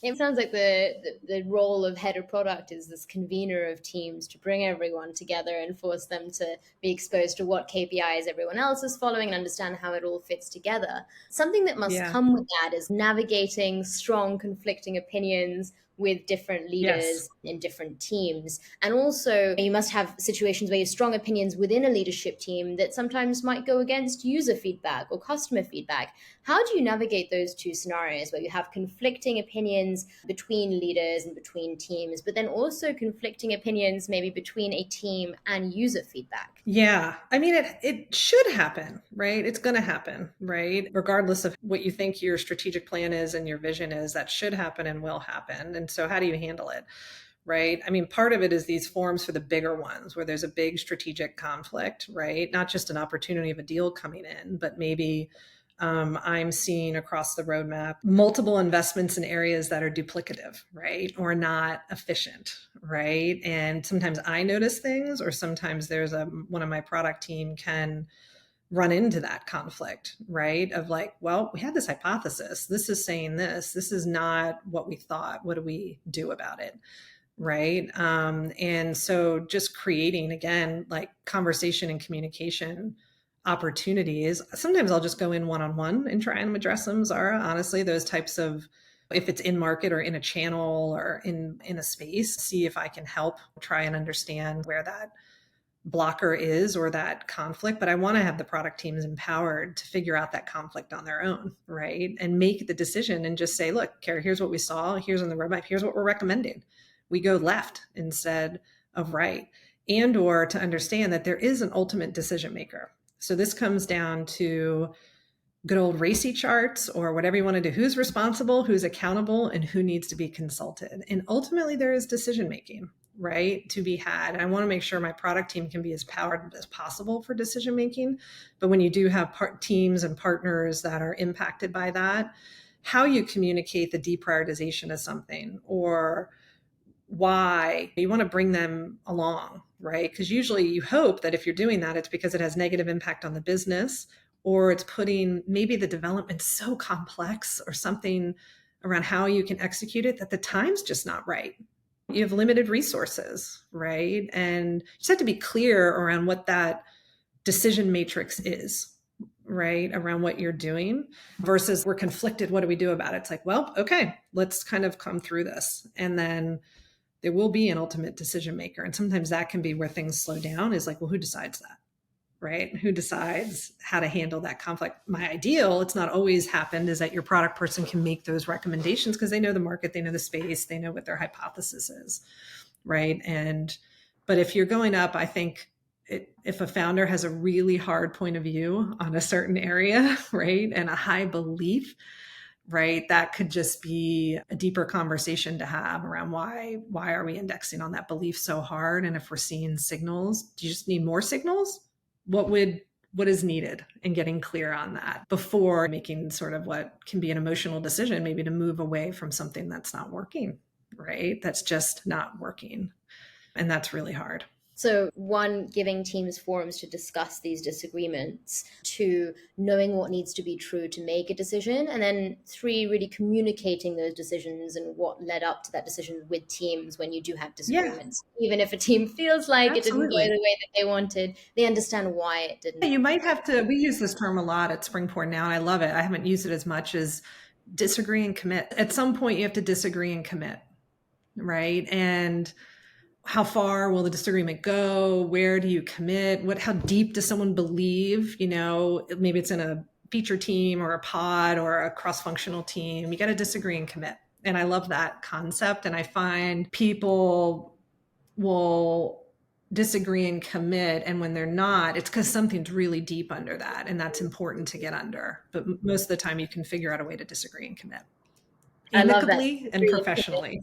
It sounds like the role of head of product is this convener of teams to bring everyone together and force them to be exposed to what KPIs everyone else is following and understand how it all fits together. Something that must Yeah. come with that is navigating strong conflicting opinions with different Yes. leaders in different teams. And also, you must have situations where you have strong opinions within a leadership team that sometimes might go against user feedback or customer feedback. How do you navigate those two scenarios where you have conflicting opinions between leaders and between teams, but then also conflicting opinions maybe between a team and user feedback? Yeah. I mean, it should happen, right? It's going to happen, right? Regardless of what you think your strategic plan is and your vision is, that should happen and will happen. And so how do you handle it? Right. I mean, part of it is these forums for the bigger ones where there's a big strategic conflict, right? Not just an opportunity of a deal coming in, but maybe I'm seeing across the roadmap multiple investments in areas that are duplicative, right? Or not efficient, right? And sometimes I notice things, or sometimes there's one of my product team can run into that conflict, right? Of like, well, we had this hypothesis. This is saying this. This is not what we thought. What do we do about it? Right. And so just creating, again, like conversation and communication opportunities. Sometimes I'll just go in one on one and try and address them, Zara. Honestly, those types of, if it's in market or in a channel or in a space, see if I can help try and understand where that blocker is or that conflict. But I want to have the product teams empowered to figure out that conflict on their own, right? And make the decision and just say, look, Carrie, here's what we saw. Here's on the roadmap. Here's what we're recommending. We go left instead of right. And or to understand that there is an ultimate decision maker. So this comes down to good old racy charts or whatever you want to do. Who's responsible, who's accountable, and who needs to be consulted. And ultimately, there is decision making, right, to be had. And I want to make sure my product team can be as powered as possible for decision making. But when you do have teams and partners that are impacted by that, how you communicate the deprioritization of something or why you want to bring them along, right? Because usually you hope that if you're doing that, it's because it has negative impact on the business or it's putting maybe the development so complex or something around how you can execute it that the time's just not right. You have limited resources, right? And you just have to be clear around what that decision matrix is, right? Around what you're doing versus we're conflicted. What do we do about it? It's like, well, okay, let's kind of come through this. And then there will be an ultimate decision maker. And sometimes that can be where things slow down is like, well, who decides that? Right? Who decides how to handle that conflict? My ideal, it's not always happened, is that your product person can make those recommendations because they know the market, they know the space, they know what their hypothesis is. Right. But if you're going up, I think if a founder has a really hard point of view on a certain area, right, and a high belief, right, that could just be a deeper conversation to have around why are we indexing on that belief so hard? And if we're seeing signals, do you just need more signals? What is needed and getting clear on that before making sort of what can be an emotional decision, maybe to move away from something that's not working, right? That's just not working. And that's really hard. So, one, giving teams forums to discuss these disagreements, two, knowing what needs to be true to make a decision, and then three, really communicating those decisions and what led up to that decision with teams when you do have Yeah, disagreements. Even if a team feels like it didn't go absolutely. the way that they wanted, they understand why it didn't. You might have to, we use this term a lot at Springboard now, and I love it. I haven't used it as much as disagree and commit. At some point, you have to disagree and commit, right? And how far will the disagreement go? Where do you commit? How deep does someone believe? Maybe it's in a feature team or a pod or a cross-functional team. You got to disagree and commit. And I love that concept. And I find people will disagree and commit. And when they're not, it's because something's really deep under that. And that's important to get under. But most of the time, you can figure out a way to disagree and commit I love that. amicably and professionally.